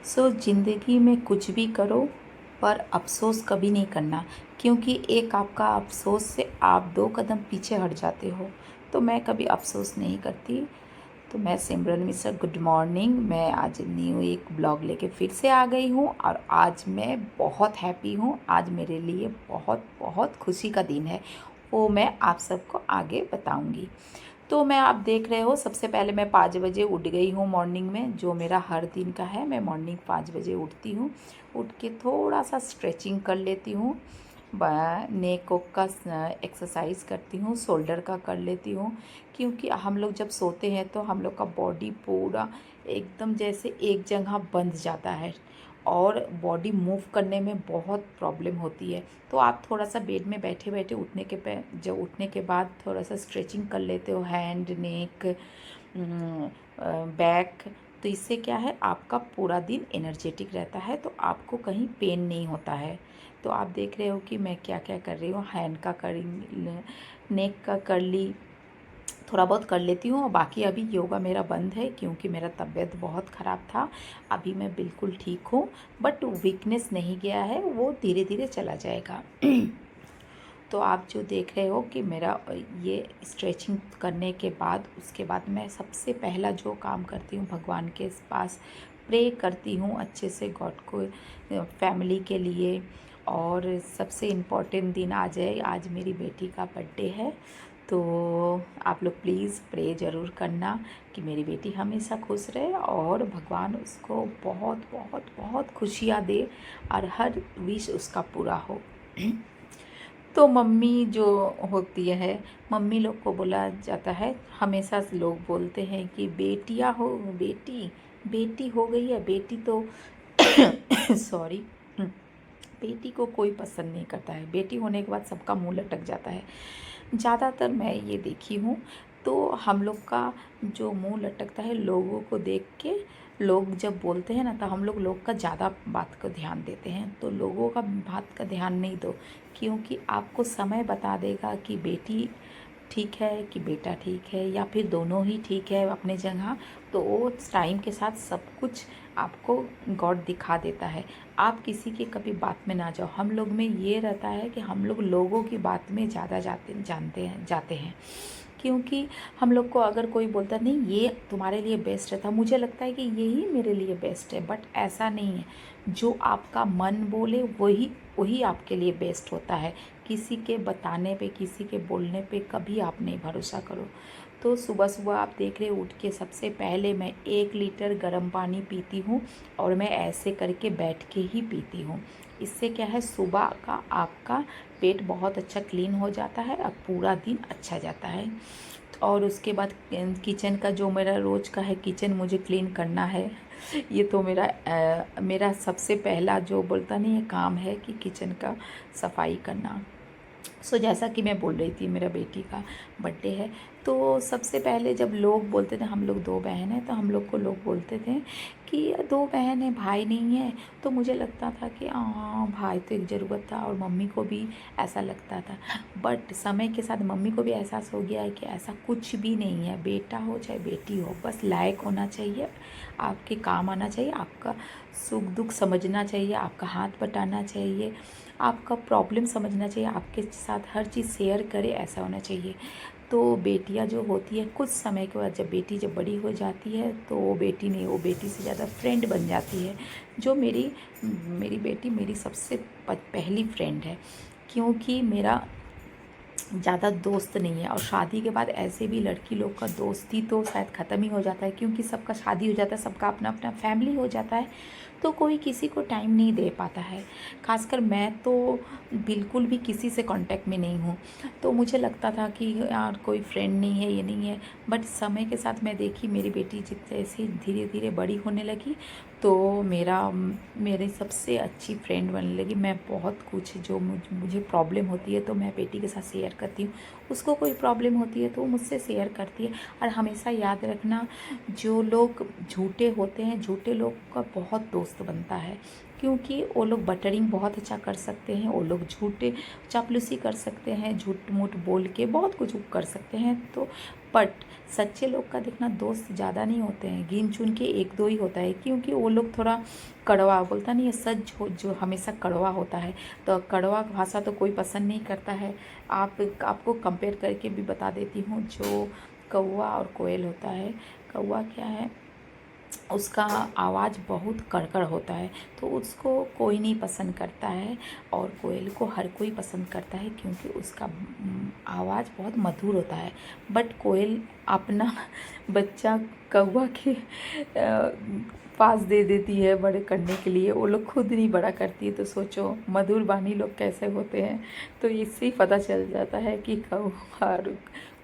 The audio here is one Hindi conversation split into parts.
ज़िंदगी में कुछ भी करो पर अफ़सोस कभी नहीं करना, क्योंकि एक आपका अफ़सोस से आप 2 कदम पीछे हट जाते हो। तो मैं कभी अफ़सोस नहीं करती। तो मैं सिमरन मिश्रा, गुड मॉर्निंग। मैं आज न्यू एक ब्लॉग लेके फिर से आ गई हूँ और आज मैं बहुत हैप्पी हूँ। आज मेरे लिए बहुत बहुत खुशी का दिन है, वो मैं आप सबको आगे बताऊँगी। तो मैं आप देख रहे हो, सबसे पहले मैं 5 बजे उठ गई हूँ मॉर्निंग में, जो मेरा हर दिन का है। मैं मॉर्निंग 5 बजे उठती हूँ। उठ के थोड़ा सा स्ट्रेचिंग कर लेती हूँ, नेक का एक्सरसाइज करती हूँ, शोल्डर का कर लेती हूँ। क्योंकि हम लोग जब सोते हैं तो हम लोग का बॉडी पूरा एकदम जैसे एक जगह बंध जाता है और बॉडी मूव करने में बहुत प्रॉब्लम होती है। तो आप थोड़ा सा बेड में बैठे बैठे जब उठने के बाद थोड़ा सा स्ट्रेचिंग कर लेते हो, हैंड, नेक, बैक। तो इससे क्या है, आपका पूरा दिन एनर्जेटिक रहता है, तो आपको कहीं पेन नहीं होता है। तो आप देख रहे हो कि मैं क्या क्या कर रही हूँ। हैंड का कर, नेक का कर ली, थोड़ा बहुत कर लेती हूँ। और बाकी अभी योगा मेरा बंद है क्योंकि मेरा तबीयत बहुत ख़राब था। अभी मैं बिल्कुल ठीक हूँ, बट वीकनेस नहीं गया है, वो धीरे धीरे चला जाएगा। तो आप जो देख रहे हो कि मेरा ये स्ट्रेचिंग करने के बाद, उसके बाद मैं सबसे पहला जो काम करती हूँ, भगवान के पास प्रे करती हूँ अच्छे से, गॉड को, फैमिली के लिए। और सबसे इम्पॉर्टेंट दिन आ जाए, आज मेरी बेटी का बर्थडे है। तो आप लोग प्लीज़ प्रे ज़रूर करना कि मेरी बेटी हमेशा खुश रहे और भगवान उसको बहुत बहुत बहुत खुशियाँ दे और हर विश उसका पूरा हो। तो मम्मी जो होती है, मम्मी लोग को बोला जाता है, हमेशा से लोग बोलते हैं कि बेटियाँ हो, बेटी बेटी हो गई है, बेटी तो सॉरी, बेटी को कोई पसंद नहीं करता है। बेटी होने के बाद सबका मुंह लटक जाता है। ज़्यादातर मैं ये देखी हूँ। तो हम लोग का जो मुंह लटकता है लोगों को देख के, लोग जब बोलते हैं ना, तो हम लोग का ज़्यादा बात को ध्यान देते हैं। तो लोगों का बात का ध्यान नहीं दो, क्योंकि आपको समय बता देगा कि बेटी ठीक है कि बेटा ठीक है, या फिर दोनों ही ठीक है अपने जगह। तो वो टाइम के साथ सब कुछ आपको गॉड दिखा देता है। आप किसी के कभी बात में ना जाओ। हम लोग में ये रहता है कि हम लोग लोगों की बात में ज़्यादा जाते हैं। क्योंकि हम लोग को अगर कोई बोलता नहीं ये तुम्हारे लिए बेस्ट है, तो मुझे लगता है कि यही मेरे लिए बेस्ट है, बट ऐसा नहीं है। जो आपका मन बोले वही वही आपके लिए बेस्ट होता है। किसी के बताने पे, किसी के बोलने पे कभी आप नहीं भरोसा करो। तो सुबह सुबह आप देख रहे हो, उठ के सबसे पहले मैं 1 लीटर गर्म पानी पीती हूँ और मैं ऐसे करके बैठ के ही पीती हूँ। इससे क्या है, सुबह का आपका पेट बहुत अच्छा क्लीन हो जाता है और पूरा दिन अच्छा जाता है। और उसके बाद किचन का जो मेरा रोज़ का है, किचन मुझे क्लीन करना है। ये तो मेरा सबसे पहला जो बोलता नहीं है काम है कि किचन का सफाई करना। जैसा कि मैं बोल रही थी, मेरा बेटी का बर्थडे है। तो सबसे पहले जब लोग बोलते थे, हम लोग 2 बहन हैं, तो हम लोग को लोग बोलते थे कि 2 बहन हैं, भाई नहीं है। तो मुझे लगता था कि हाँ, भाई तो एक ज़रूरत था, और मम्मी को भी ऐसा लगता था। बट समय के साथ मम्मी को भी एहसास हो गया है कि ऐसा कुछ भी नहीं है। बेटा हो चाहे बेटी हो, बस लायक होना चाहिए, आपके काम आना चाहिए, आपका सुख दुख समझना चाहिए, आपका हाथ बटाना चाहिए, आपका प्रॉब्लम समझना चाहिए, आपके साथ हर चीज़ शेयर करे, ऐसा होना चाहिए। तो बेटियां जो होती है, कुछ समय के बाद जब बड़ी हो जाती है, तो वो बेटी नहीं, वो बेटी से ज़्यादा फ्रेंड बन जाती है। जो मेरी मेरी बेटी मेरी सबसे पहली फ्रेंड है, क्योंकि मेरा ज़्यादा दोस्त नहीं है। और शादी के बाद ऐसे भी लड़की लोग का दोस्ती तो शायद ख़त्म ही हो जाता है, क्योंकि सबका शादी हो जाता है, सबका अपना अपना फैमिली हो जाता है, तो कोई किसी को टाइम नहीं दे पाता है। खासकर मैं तो बिल्कुल भी किसी से कांटेक्ट में नहीं हूँ। तो मुझे लगता था कि यार कोई फ्रेंड नहीं है, ये नहीं है। बट समय के साथ मैं देखी, मेरी बेटी जैसे धीरे धीरे बड़ी होने लगी, तो मेरी सबसे अच्छी फ्रेंड बनने लगी। मैं बहुत कुछ जो मुझे प्रॉब्लम होती है तो मैं बेटी के साथ शेयर करती हूँ, उसको कोई प्रॉब्लम होती है तो वो मुझसे शेयर करती है। और हमेशा याद रखना, जो लोग झूठे होते हैं, झूठे लोग का बहुत दोस्त बनता है, क्योंकि वो लोग बटरिंग बहुत अच्छा कर सकते हैं, वो लोग झूठे चापलूसी कर सकते हैं, झूठ मूठ बोल के बहुत कुछ कर सकते हैं। तो बट सच्चे लोग का देखना दोस्त ज़्यादा नहीं होते हैं, गिन चुन के एक दो ही होता है, क्योंकि वो लोग थोड़ा कड़वा बोलता नहीं है, सच जो हमेशा कड़वा होता है। तो कड़वा भाषा तो कोई पसंद नहीं करता है। आपको कंपेयर करके भी बता देती हूँ, जो कौवा और कोयल होता है, कौवा क्या है, उसका आवाज़ बहुत कड़कड़ होता है, तो उसको कोई नहीं पसंद करता है, और कोयल को हर कोई पसंद करता है क्योंकि उसका आवाज़ बहुत मधुर होता है। बट कोयल अपना बच्चा कौवा के पास दे देती है बड़े करने के लिए, वो लोग खुद नहीं बड़ा करती है। तो सोचो मधुर बानी लोग कैसे होते हैं। तो इससे ही पता चल जाता है कि कौवा और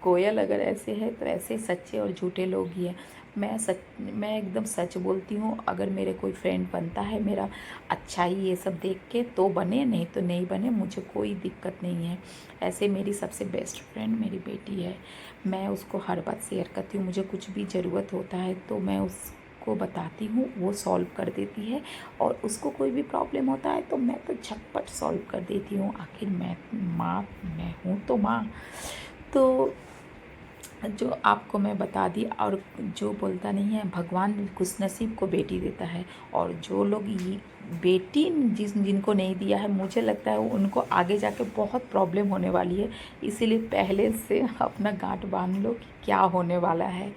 कोयल अगर ऐसे है तो ऐसे सच्चे और झूठे लोग ही हैं। मैं एकदम सच बोलती हूँ। अगर मेरे कोई फ्रेंड बनता है मेरा अच्छा ही ये सब देख के तो बने, नहीं तो नहीं बने, मुझे कोई दिक्कत नहीं है। ऐसे मेरी सबसे बेस्ट फ्रेंड मेरी बेटी है, मैं उसको हर बात शेयर करती हूँ। मुझे कुछ भी ज़रूरत होता है तो मैं उसको बताती हूँ, वो सॉल्व कर देती है। और उसको कोई भी प्रॉब्लम होता है तो मैं तो झटपट सॉल्व कर देती हूँ। आखिर मैं हूँ तो माँ। तो जो आपको मैं बता दी, और जो बोलता नहीं है, भगवान खुशनसीब को बेटी देता है, और जो लोग ये बेटी जिनको नहीं दिया है, मुझे लगता है उनको आगे जाके बहुत प्रॉब्लम होने वाली है। इसीलिए पहले से अपना गांठ बांध लो कि क्या होने वाला है,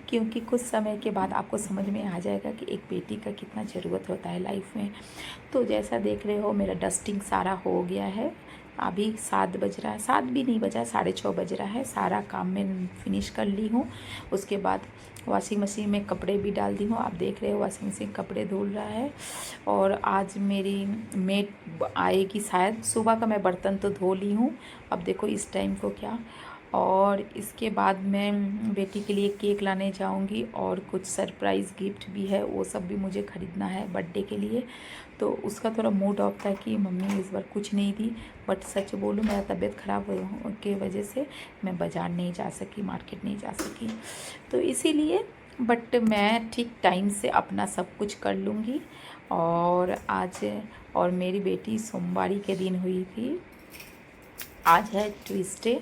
क्योंकि कुछ समय के बाद आपको समझ में आ जाएगा कि एक बेटी का कितना ज़रूरत होता है लाइफ में। तो जैसा देख रहे हो मेरा डस्टिंग सारा हो गया है। अभी 7 बज रहा है, 7 भी नहीं बजा, 6:30 बज रहा है। सारा काम मैं फिनिश कर ली हूँ। उसके बाद वॉशिंग मशीन में कपड़े भी डाल दी हूँ। आप देख रहे हो वॉशिंग मशीन कपड़े धुल रहा है। और आज मेरी मेड आएगी शायद। सुबह का मैं बर्तन तो धो ली हूँ, अब देखो इस टाइम को क्या। और इसके बाद मैं बेटी के लिए केक लाने जाऊंगी, और कुछ सरप्राइज़ गिफ्ट भी है, वो सब भी मुझे ख़रीदना है बर्थडे के लिए। तो उसका थोड़ा मूड ऑफ था कि मम्मी इस बार कुछ नहीं दी। बट सच बोलूँ मेरा तबीयत ख़राब के वजह से मैं बाज़ार नहीं जा सकी, मार्केट नहीं जा सकी, तो इसीलिए। बट मैं ठीक टाइम से अपना सब कुछ कर लूँगी। और आज, और मेरी बेटी सोमवारी के दिन हुई थी, आज है ट्यूसडे,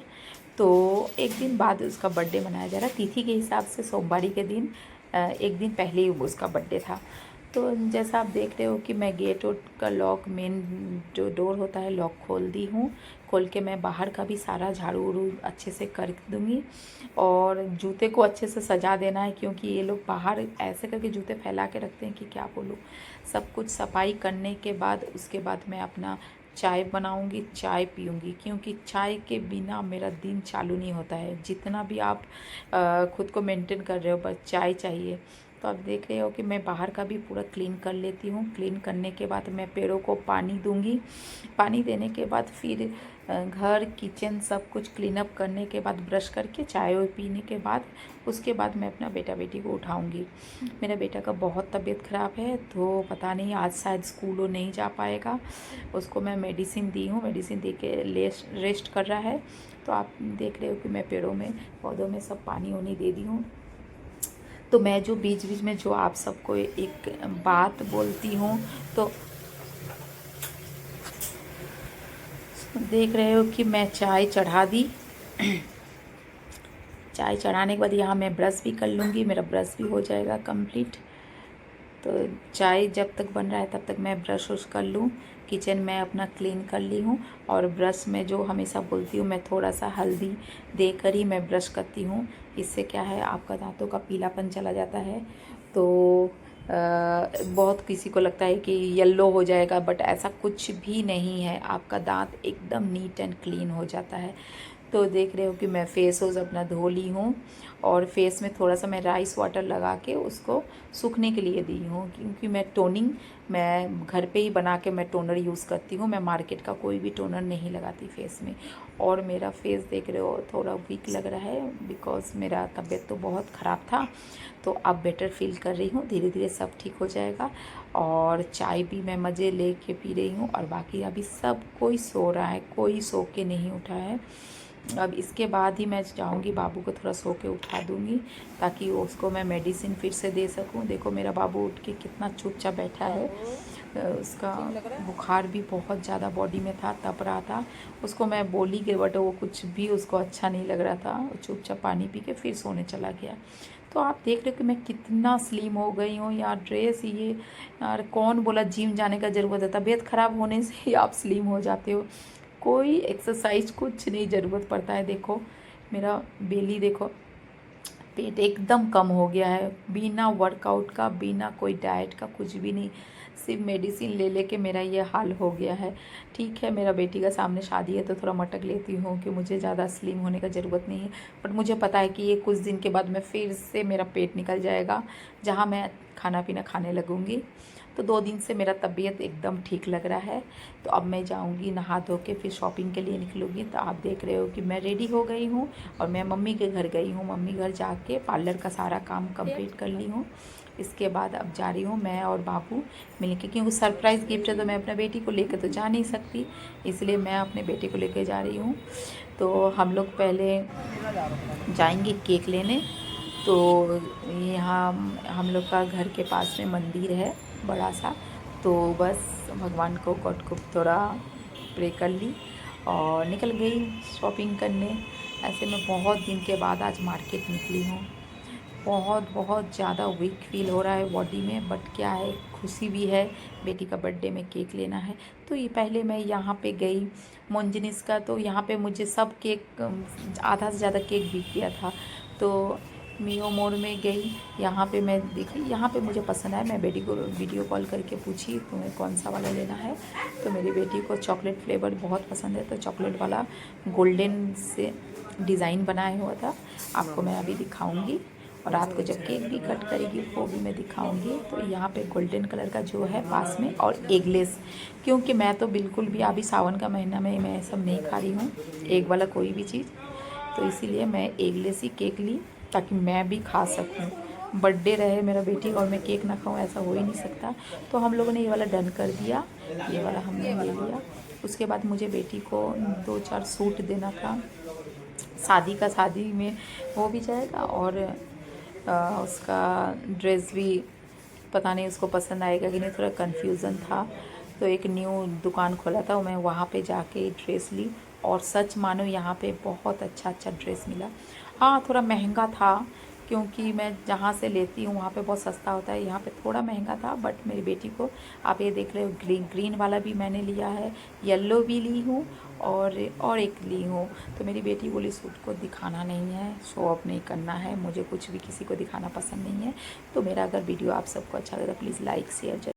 तो एक दिन बाद उसका बर्थडे मनाया जा रहा है। तिथि के हिसाब से सोमवारी के दिन एक दिन पहले ही उसका बर्थडे था। तो जैसा आप देख रहे हो कि मैं गेट का लॉक, मेन जो डोर होता है, लॉक खोल दी हूँ। खोल के मैं बाहर का भी सारा झाड़ू उड़ू अच्छे से कर दूँगी। और जूते को अच्छे से सजा देना है, क्योंकि ये लोग बाहर ऐसे करके जूते फैला के रखते हैं कि क्या बोलूँ। सब कुछ सफाई करने के बाद उसके बाद मैं अपना चाय बनाऊंगी, चाय पीऊंगी, क्योंकि चाय के बिना मेरा दिन चालू नहीं होता है। जितना भी आप खुद को मेंटेन कर रहे हो, बस चाय चाहिए। तो आप देख रहे हो कि मैं बाहर का भी पूरा क्लीन कर लेती हूँ। क्लीन करने के बाद मैं पेड़ों को पानी दूंगी। पानी देने के बाद फिर घर किचन सब कुछ क्लीन अप करने के बाद ब्रश करके चाय वाय पीने के बाद उसके बाद मैं अपना बेटा बेटी को उठाऊंगी। मेरा बेटा का बहुत तबीयत ख़राब है, तो पता नहीं आज शायद स्कूल वो नहीं जा पाएगा। उसको मैं मेडिसिन दी हूँ, मेडिसिन दे के रेस्ट कर रहा है। तो आप देख रहे हो कि मैं पेड़ों में पौधों में सब पानी वानी दे दी हूँ। तो मैं जो बीच बीच में जो आप सबको एक बात बोलती हूँ, तो देख रहे हो कि मैं चाय चढ़ा दी। चाय चढ़ाने के बाद यहाँ मैं ब्रश भी कर लूँगी, मेरा ब्रश भी हो जाएगा कंप्लीट। तो चाय जब तक बन रहा है तब तक मैं ब्रश वश कर लूँ। किचन मैं अपना क्लीन कर ली हूँ। और ब्रश में जो हमेशा बोलती हूँ, मैं थोड़ा सा हल्दी देकर ही मैं ब्रश करती हूँ। इससे क्या है, आपका दांतों का पीलापन चला जाता है। तो बहुत किसी को लगता है कि येलो हो जाएगा, बट ऐसा कुछ भी नहीं है। आपका दांत एकदम नीट एंड क्लीन हो जाता है। तो देख रहे हो कि मैं फेस वॉश अपना धो ली हूँ, और फेस में थोड़ा सा मैं राइस वाटर लगा के उसको सूखने के लिए दी हूँ, क्योंकि मैं घर पे ही बना के मैं टोनर यूज़ करती हूँ। मैं मार्केट का कोई भी टोनर नहीं लगाती फेस में। और मेरा फेस देख रहे हो थोड़ा वीक लग रहा है, बिकॉज मेरा तबीयत तो बहुत ख़राब था। तो अब बेटर फील कर रही हूँ, धीरे धीरे सब ठीक हो जाएगा। और चाय भी मैं मज़े लेके पी रही हूँ। और बाकी अभी सब कोई सो रहा है, कोई सो के नहीं उठा है। अब इसके बाद ही मैं जाऊंगी, बाबू को थोड़ा सो के उठा दूंगी ताकि उसको मैं मेडिसिन फिर से दे सकूं। देखो मेरा बाबू उठ के कितना चुपचाप बैठा है। उसका बुखार भी बहुत ज़्यादा बॉडी में था, तप रहा था। उसको मैं बोली कि बट वो कुछ भी उसको अच्छा नहीं लग रहा था, चुपचाप पानी पी के फिर सोने चला गया। तो आप देख रहे हो कि मैं कितना स्लिम हो गई हूँ यार। ड्रेस ये यार, कौन बोला जिम जाने का ज़रूरत है? तबीयत ख़राब होने से ही आप स्लिम हो जाते हो। कोई एक्सरसाइज कुछ नहीं ज़रूरत पड़ता है। देखो मेरा बेली, देखो पेट एकदम कम हो गया है, बिना वर्कआउट का, बिना कोई डाइट का, कुछ भी नहीं, सिर्फ मेडिसिन ले लेके मेरा ये हाल हो गया है। ठीक है, मेरा बेटी का सामने शादी है तो थोड़ा मटक लेती हूँ कि मुझे ज़्यादा स्लिम होने का ज़रूरत नहीं है। बट मुझे पता है कि ये कुछ दिन के बाद मैं फिर से मेरा पेट निकल जाएगा, जहाँ मैं खाना पीना खाने लगूँगी। तो 2 दिन से मेरा तबीयत एकदम ठीक लग रहा है। तो अब मैं जाऊंगी नहा धो के, फिर शॉपिंग के लिए निकलूँगी। तो आप देख रहे हो कि मैं रेडी हो गई हूँ और मैं मम्मी के घर गई हूँ। मम्मी घर जाके पार्लर का सारा काम कंप्लीट कर ली हूँ। इसके बाद अब जा रही हूँ मैं और बाबू मिलके, क्योंकि सरप्राइज़ गिफ्ट है तो मैं अपने बेटी को लेकर तो जा नहीं सकती, इसलिए मैं अपने बेटे को लेकर जा रही हूँ। तो हम लोग पहले जाएंगे केक लेने। तो यहाँ हम लोग का घर के पास में मंदिर है बड़ा सा, तो बस भगवान को गॉड को थोड़ा प्रे कर ली और निकल गई शॉपिंग करने। ऐसे में बहुत दिन के बाद आज मार्केट निकली हूँ। बहुत बहुत ज़्यादा वीक फील हो रहा है बॉडी में, बट क्या है, खुशी भी है, बेटी का बर्थडे में केक लेना है। तो ये पहले मैं यहाँ पे गई मोन्जिनिस का, तो यहाँ पे मुझे सब केक, आधा से ज़्यादा केक बिक गया था। तो मियो मोड़ में गई, यहाँ पे मैं देखी, यहाँ पे मुझे पसंद आया। मैं बेटी को वीडियो कॉल करके पूछी तुम्हें कौन सा वाला लेना है, तो मेरी बेटी को चॉकलेट फ्लेवर बहुत पसंद है, तो चॉकलेट वाला गोल्डन से डिज़ाइन बनाया हुआ था, आपको मैं अभी दिखाऊंगी। और रात को जब केक भी कट करेगी वो भी मैं दिखाऊंगी। तो यहाँ पे गोल्डन कलर का जो है पास में, और एगलेस, क्योंकि मैं तो बिल्कुल भी, अभी सावन का महीना में मैं सब नहीं खा रही हूँ एग वाला कोई भी चीज़, तो इसीलिए मैं एगलेस ही केक ली ताकि मैं भी खा सकूँ। बर्थडे रहे मेरा बेटी और मैं केक ना खाऊँ, ऐसा हो ही नहीं सकता। तो हम लोगों ने ये वाला डन कर दिया, ये वाला हमने ले लिया। उसके बाद मुझे बेटी को 2-4 सूट देना था, शादी का, शादी में हो भी जाएगा और उसका ड्रेस भी पता नहीं उसको पसंद आएगा कि नहीं, थोड़ा कन्फ्यूज़न था। तो एक न्यू दुकान खोला था, मैं वहाँ पे जाके ड्रेस ली, और सच मानो यहाँ पे बहुत अच्छा अच्छा ड्रेस मिला। हाँ थोड़ा महंगा था, क्योंकि मैं जहाँ से लेती हूँ वहाँ पे बहुत सस्ता होता है, यहाँ पे थोड़ा महंगा था। बट मेरी बेटी को, आप ये देख रहे हो, ग्रीन वाला भी मैंने लिया है, येलो भी ली हूँ और एक ली हूँ। तो मेरी बेटी बोली सूट को दिखाना नहीं है, शो ऑफ नहीं करना है, मुझे कुछ भी किसी को दिखाना पसंद नहीं है। तो मेरा अगर वीडियो आप सबको अच्छा लगे तो प्लीज़ लाइक शेयर